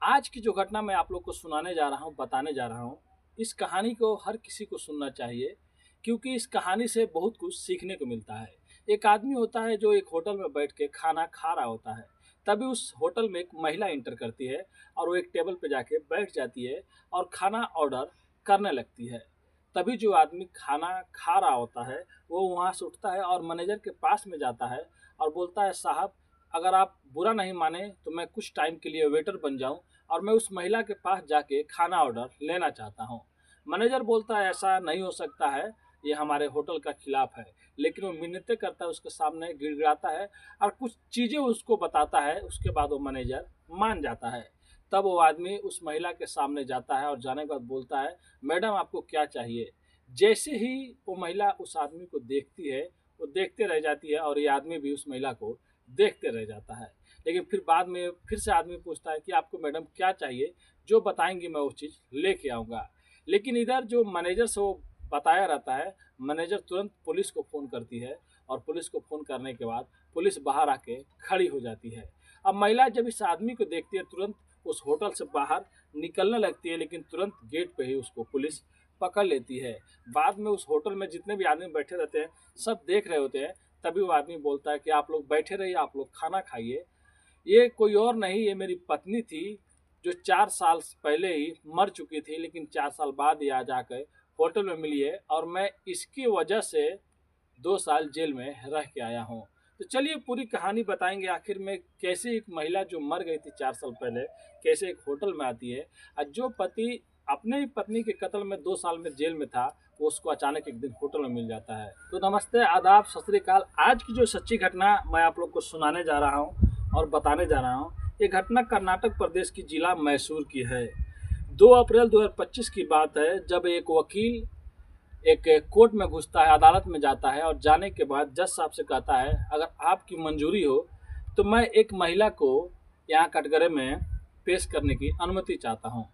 आज की जो घटना मैं आप लोग को सुनाने जा रहा हूँ, बताने जा रहा हूँ, इस कहानी को हर किसी को सुनना चाहिए क्योंकि इस कहानी से बहुत कुछ सीखने को मिलता है। एक आदमी होता है जो एक होटल में बैठ के खाना खा रहा होता है। तभी उस होटल में एक महिला एंटर करती है और वो एक टेबल पे जाके बैठ जाती है और खाना ऑर्डर करने लगती है। तभी जो आदमी खाना खा रहा होता है वो वहाँ से उठता है और मैनेजर के पास में जाता है और बोलता है, साहब अगर आप बुरा नहीं माने तो मैं कुछ टाइम के लिए वेटर बन जाऊं और मैं उस महिला के पास जाके खाना ऑर्डर लेना चाहता हूं। मैनेजर बोलता है, ऐसा नहीं हो सकता है, ये हमारे होटल का खिलाफ है। लेकिन वो मिन्नतें करता है, उसके सामने गिड़गिड़ाता है और कुछ चीज़ें उसको बताता है। उसके बाद वो मैनेजर मान जाता है। तब वो आदमी उस महिला के सामने जाता है और जाने के बाद बोलता है, मैडम आपको क्या चाहिए। जैसे ही वो महिला उस आदमी को देखती है, वो देखते रह जाती है और ये आदमी भी उस महिला को देखते रह जाता है। लेकिन फिर बाद में फिर से आदमी पूछता है कि आपको मैडम क्या चाहिए, जो बताएंगी मैं वो चीज़ लेके आऊँगा। लेकिन इधर जो मैनेजर से वो बताया रहता है, मैनेजर तुरंत पुलिस को फ़ोन करती है और पुलिस को फ़ोन करने के बाद पुलिस बाहर आके खड़ी हो जाती है। अब महिला जब इस आदमी को देखती है तुरंत उस होटल से बाहर निकलने लगती है, लेकिन तुरंत गेट पे ही उसको पुलिस पकड़ लेती है। बाद में उस होटल में जितने भी आदमी बैठे रहते हैं सब देख रहे होते हैं। तभी वो आदमी बोलता है कि आप लोग बैठे रहिए, आप लोग खाना खाइए। ये कोई और नहीं, ये मेरी पत्नी थी जो 4 साल पहले ही मर चुकी थी, लेकिन 4 साल बाद ही आज आकर होटल में मिली है और मैं इसकी वजह से 2 साल जेल में रह के आया हूँ। तो चलिए पूरी कहानी बताएंगे आखिर में कैसे एक महिला जो मर गई थी 4 साल पहले कैसे एक होटल में आती है और जो पति अपने ही पत्नी के कत्ल में 2 साल में जेल में था वो उसको अचानक एक दिन होटल में मिल जाता है। तो नमस्ते, आदाब, सत श्री अकाल। आज की जो सच्ची घटना मैं आप लोग को सुनाने जा रहा हूँ और बताने जा रहा हूँ, ये घटना कर्नाटक प्रदेश की जिला मैसूर की है। 2 अप्रैल 2025 की बात है, जब एक वकील एक कोर्ट में घुसता है, अदालत में जाता है और जाने के बाद जज साहब से कहता है, अगर आपकी मंजूरी हो तो मैं एक महिला को यहाँ कटघरे में पेश करने की अनुमति चाहता हूँ।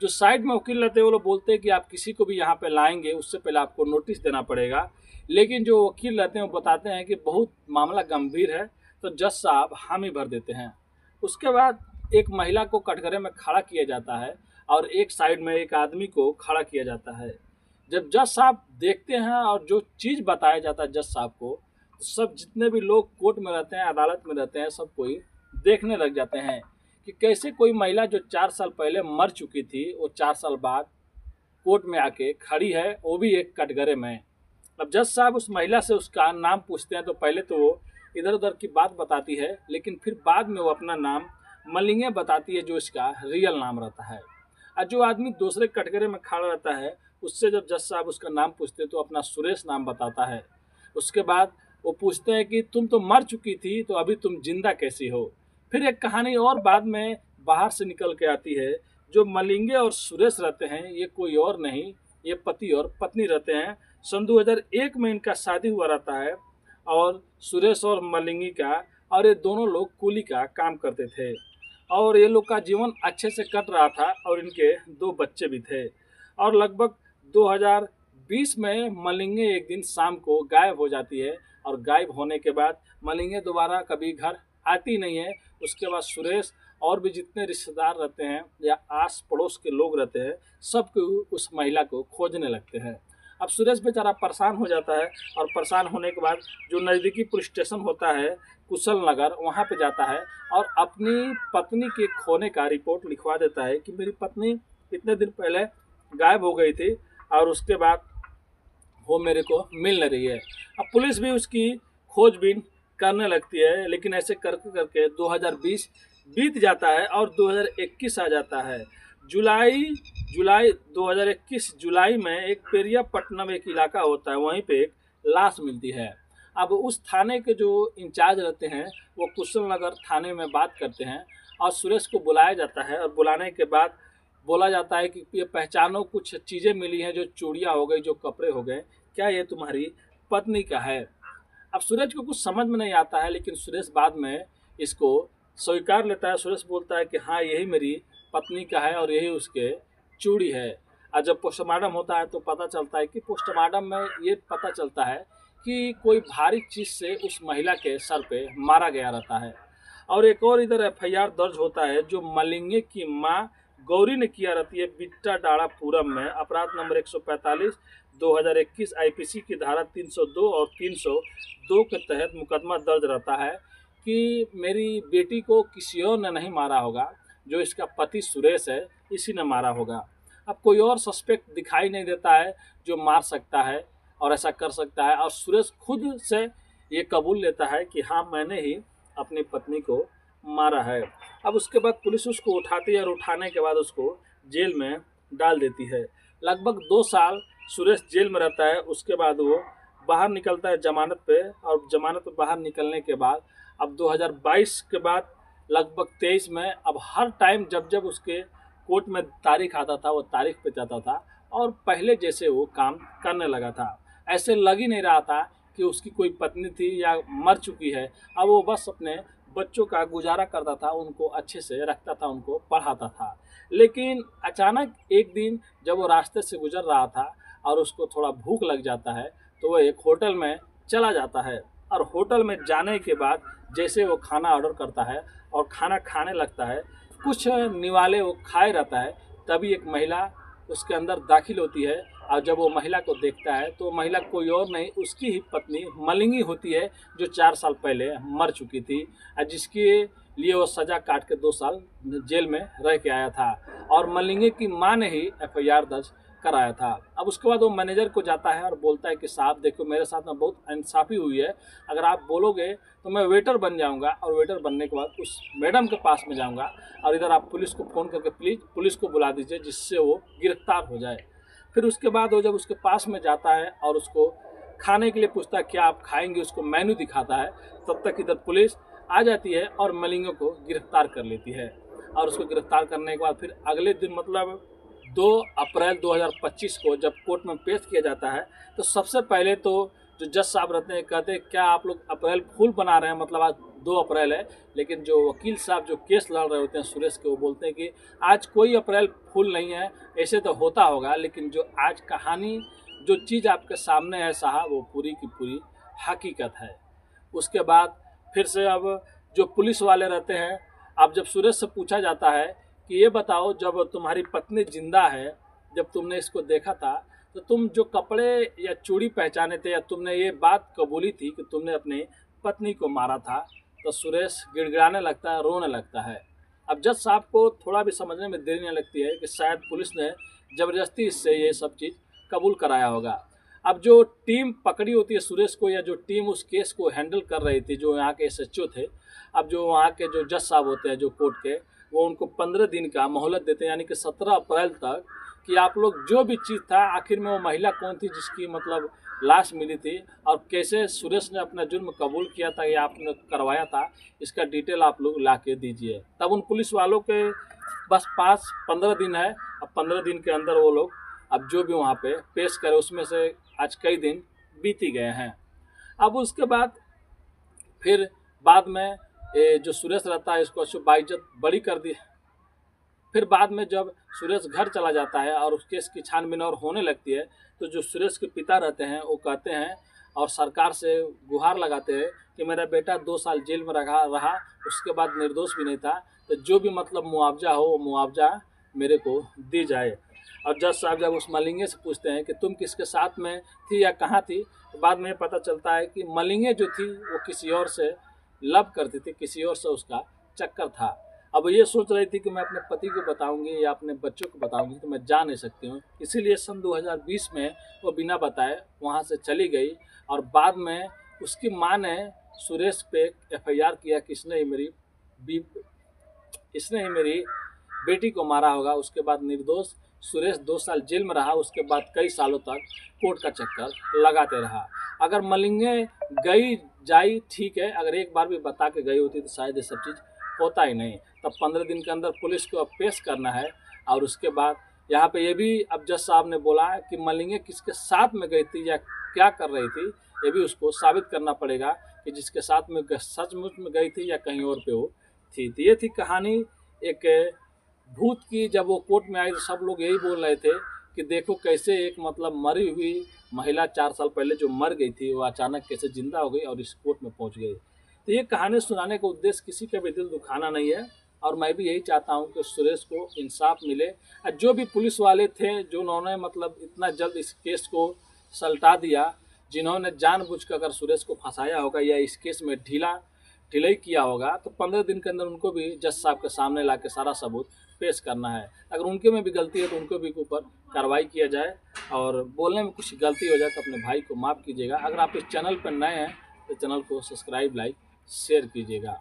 जो साइड में वकील रहते हैं वो लोग बोलते हैं कि आप किसी को भी यहाँ पे लाएंगे उससे पहले आपको नोटिस देना पड़ेगा। लेकिन जो वकील रहते हैं वो बताते हैं कि बहुत मामला गंभीर है, तो जज साहब हामी भर देते हैं। उसके बाद एक महिला को कटघरे में खड़ा किया जाता है और एक साइड में एक आदमी को खड़ा किया जाता है। जब जज साहब देखते हैं और जो चीज़ बताया जाता है जज साहब को, तो सब जितने भी लोग कोर्ट में रहते हैं, अदालत में रहते हैं, सब कोई देखने लग जाते हैं कि कैसे कोई महिला जो 4 साल पहले मर चुकी थी वो 4 साल बाद कोर्ट में आके खड़ी है, वो भी एक कटघरे में। अब जज साहब उस महिला से उसका नाम पूछते हैं तो पहले तो वो इधर उधर की बात बताती है, लेकिन फिर बाद में वो अपना नाम मलिंगे बताती है जो इसका रियल नाम रहता है। और जो आदमी दूसरे कटघरे में खड़ा रहता है उससे जब जज साहब उसका नाम पूछते तो अपना सुरेश नाम बताता है। उसके बाद वो पूछते हैं कि तुम तो मर चुकी थी तो अभी तुम जिंदा कैसी हो। फिर एक कहानी और बाद में बाहर से निकल के आती है। जो मलिंगे और सुरेश रहते हैं ये कोई और नहीं, ये पति और पत्नी रहते हैं। सन 2001 में इनका शादी हुआ रहता है और सुरेश और मलिंगी का, और ये दोनों लोग कूली का काम करते थे और ये लोग का जीवन अच्छे से कट रहा था और इनके 2 बच्चे भी थे। और लगभग 2020 में मलिंगे एक दिन शाम को गायब हो जाती है और गायब होने के बाद मलिंगे दोबारा कभी घर आती नहीं है। उसके बाद सुरेश और भी जितने रिश्तेदार रहते हैं या आस पड़ोस के लोग रहते हैं सब उस महिला को खोजने लगते हैं। अब सुरेश बेचारा परेशान हो जाता है और परेशान होने के बाद जो नज़दीकी पुलिस स्टेशन होता है कुशल नगर, वहाँ पे जाता है और अपनी पत्नी के खोने का रिपोर्ट लिखवा देता है कि मेरी पत्नी इतने दिन पहले गायब हो गई थी और उसके बाद वो मेरे को मिल नहीं रही है। अब पुलिस भी उसकी खोजबीन करने लगती है, लेकिन ऐसे करके करके 2020 बीत जाता है और 2021 आ जाता है। जुलाई जुलाई 2021 जुलाई में एक पेरियापट्टनम एक इलाका होता है, वहीं पे एक लाश मिलती है। अब उस थाने के जो इंचार्ज रहते हैं वो कुशल नगर थाने में बात करते हैं और सुरेश को बुलाया जाता है और बुलाने के बाद बोला जाता है कि ये पहचानो, कुछ चीज़ें मिली हैं, जो चूड़ियाँ हो गई, जो कपड़े हो गए, क्या ये तुम्हारी पत्नी का है। अब सूरज को कुछ समझ में नहीं आता है, लेकिन सुरेश बाद में इसको स्वीकार लेता है। सुरेश बोलता है कि हाँ यही मेरी पत्नी का है और यही उसके चूड़ी है। और जब पोस्टमार्टम होता है तो पता चलता है कि पोस्टमार्टम में ये पता चलता है कि कोई भारी चीज़ से उस महिला के सर पे मारा गया रहता है। और एक और इधर एफआईआर दर्ज होता है जो मलिंगे की मां गौरी ने किया रहती है बिट्टा डाड़ा पूरम में। अपराध नंबर 145 2021 आईपीसी की धारा 302 और 302 के तहत मुकदमा दर्ज रहता है कि मेरी बेटी को किसी और ने नहीं मारा होगा, जो इसका पति सुरेश है इसी ने मारा होगा। अब कोई और सस्पेक्ट दिखाई नहीं देता है जो मार सकता है और ऐसा कर सकता है, और सुरेश खुद से ये कबूल लेता है कि हाँ मैंने ही अपनी पत्नी को मारा है। अब उसके बाद पुलिस उसको उठाती है और उठाने के बाद उसको जेल में डाल देती है। लगभग 2 साल सुरेश जेल में रहता है। उसके बाद वो बाहर निकलता है जमानत पे, और जमानत पे बाहर निकलने के बाद अब 2022 के बाद लगभग 23 में अब हर टाइम जब जब उसके कोर्ट में तारीख आता था वो तारीख पे जाता था और पहले जैसे वो काम करने लगा था। ऐसे लग ही नहीं रहा था कि उसकी कोई पत्नी थी या मर चुकी है। अब वो बस अपने बच्चों का गुजारा करता था, उनको अच्छे से रखता था, उनको पढ़ाता था। लेकिन अचानक एक दिन जब वो रास्ते से गुजर रहा था और उसको थोड़ा भूख लग जाता है तो वो एक होटल में चला जाता है, और होटल में जाने के बाद जैसे वो खाना ऑर्डर करता है और खाना खाने लगता है, कुछ निवाले वो खाए रहता है, तभी एक महिला उसके अंदर दाखिल होती है। और जब वो महिला को देखता है तो महिला कोई और नहीं उसकी ही पत्नी मलिंगी होती है, जो 4 साल पहले मर चुकी थी और जिसके लिए वो सज़ा काट के 2 साल जेल में रह के आया था, और मलिंगी की मां ने ही एफआईआर दर्ज कराया था। अब उसके बाद वो मैनेजर को जाता है और बोलता है कि साहब देखो मेरे साथ में बहुत इंसाफ़ी हुई है, अगर आप बोलोगे तो मैं वेटर बन जाऊंगा, और वेटर बनने के बाद उस मैडम के पास में जाऊंगा, और इधर आप पुलिस को फ़ोन करके प्लीज़ पुलिस को बुला दीजिए जिससे वो गिरफ्तार हो जाए। फिर उसके बाद वो जब उसके पास में जाता है और उसको खाने के लिए पूछता है क्या आप खाएंगे, उसको मेन्यू दिखाता है, तब तक इधर पुलिस आ जाती है और मलिंगा को गिरफ्तार कर लेती है। और उसको गिरफ्तार करने के बाद फिर अगले दिन मतलब 2 अप्रैल 2025 को जब कोर्ट में पेश किया जाता है तो सबसे पहले तो जो जज साहब रहते हैं कहते हैं क्या आप लोग अप्रैल फूल बना रहे हैं, मतलब आज 2 अप्रैल है। लेकिन जो वकील साहब जो केस लड़ रहे होते हैं सुरेश के, वो बोलते हैं कि आज कोई अप्रैल फूल नहीं है, ऐसे तो होता होगा लेकिन जो आज कहानी जो चीज़ आपके सामने है साहब वो पूरी की पूरी हकीकत है। उसके बाद फिर से अब जो पुलिस वाले रहते हैं, अब जब सुरेश से पूछा जाता है कि ये बताओ जब तुम्हारी पत्नी जिंदा है, जब तुमने इसको देखा था तो तुम जो कपड़े या चूड़ी पहचाने थे या तुमने ये बात कबूली थी कि तुमने अपनी पत्नी को मारा था, तो सुरेश गिड़गिड़ाने लगता है, रोने लगता है। अब जज साहब को थोड़ा भी समझने में देरी नहीं लगती है कि शायद पुलिस ने ज़बरदस्ती इससे ये सब चीज़ कबूल कराया होगा। अब जो टीम पकड़ी होती है सुरेश को, या जो टीम उस केस को हैंडल कर रही थी, जो यहाँ के एसएचओ थे, अब जो वहाँ के जो जज साहब होते हैं जो कोर्ट के, वो उनको 15 दिन का मोहलत देते हैं, यानी कि 17 अप्रैल तक, कि आप लोग जो भी चीज़ था आखिर में वो महिला कौन थी जिसकी मतलब लाश मिली थी और कैसे सुरेश ने अपना जुर्म कबूल किया था या आपने करवाया था, इसका डिटेल आप लोग ला के दीजिए। तब उन पुलिस वालों के बस पास 15 दिन है। अब 15 दिन के अंदर वो लोग अब जो भी वहाँ पे पेश करे, उसमें से आज कई दिन बीती गए हैं। अब उसके बाद फिर बाद में जो सुरेश रहता है इसको अच्छी बाइज्जत बरी कर दी। फिर बाद में जब सुरेश घर चला जाता है और उस केस की छानबीन और होने लगती है, तो जो सुरेश के पिता रहते हैं वो कहते हैं और सरकार से गुहार लगाते हैं कि मेरा बेटा 2 साल जेल में रहा, उसके बाद निर्दोष भी नहीं था, तो जो भी मतलब मुआवजा हो वो मुआवजा मेरे को दी जाए। और जज साहब जब उस मलिंगे से पूछते हैं कि तुम किसके साथ में थी या कहाँ थी, तो बाद में पता चलता है कि मलिंगे जो थी वो किसी और से लव करती थी, किसी और से उसका चक्कर था। अब ये सोच रही थी कि मैं अपने पति को बताऊंगी या अपने बच्चों को बताऊंगी तो मैं जा नहीं सकती हूँ, इसीलिए सन 2020 में वो बिना बताए वहाँ से चली गई। और बाद में उसकी माँ ने सुरेश पे एफआईआर किया कि इसने ही मेरी बेटी को मारा होगा। उसके बाद निर्दोष सुरेश 2 साल जेल में रहा। उसके बाद कई सालों तक कोर्ट का चक्कर लगाते रहा। अगर मलिंगे गई जाई ठीक है, अगर एक बार भी बता के गई होती तो शायद ये सब चीज़ होता ही नहीं। तब 15 दिन के अंदर पुलिस को अब पेश करना है। और उसके बाद यहाँ पे ये भी अब जज साहब ने बोला कि मलिंगे किसके साथ में गई थी या क्या कर रही थी, ये भी उसको साबित करना पड़ेगा कि जिसके साथ में सचमुच में गई थी या कहीं और पे वो थी। तो ये थी कहानी एक भूत की। जब वो कोर्ट में आई तो सब लोग यही बोल रहे थे कि देखो कैसे एक मतलब मरी हुई महिला 4 साल पहले जो मर गई थी वो अचानक कैसे जिंदा हो गई और इस कोर्ट में पहुंच गई। तो ये कहानी सुनाने का उद्देश्य किसी का भी दिल दुखाना नहीं है, और मैं भी यही चाहता हूँ कि सुरेश को इंसाफ मिले। और जो भी पुलिस वाले थे जो उन्होंने मतलब इतना जल्द इस केस को सलटा दिया, जिन्होंने जानबूझकर अगर सुरेश को फंसाया होगा या इस केस में ढिलाई किया होगा, तो 15 दिन के अंदर उनको भी जज साहब के सामने ला के सारा सबूत पेश करना है। अगर उनके में भी गलती है तो उनको भी ऊपर कार्रवाई किया जाए, और बोलने में कुछ गलती हो जाए तो अपने भाई को माफ़ कीजिएगा। अगर आप इस चैनल पर नए हैं तो चैनल को सब्सक्राइब, लाइक, शेयर कीजिएगा।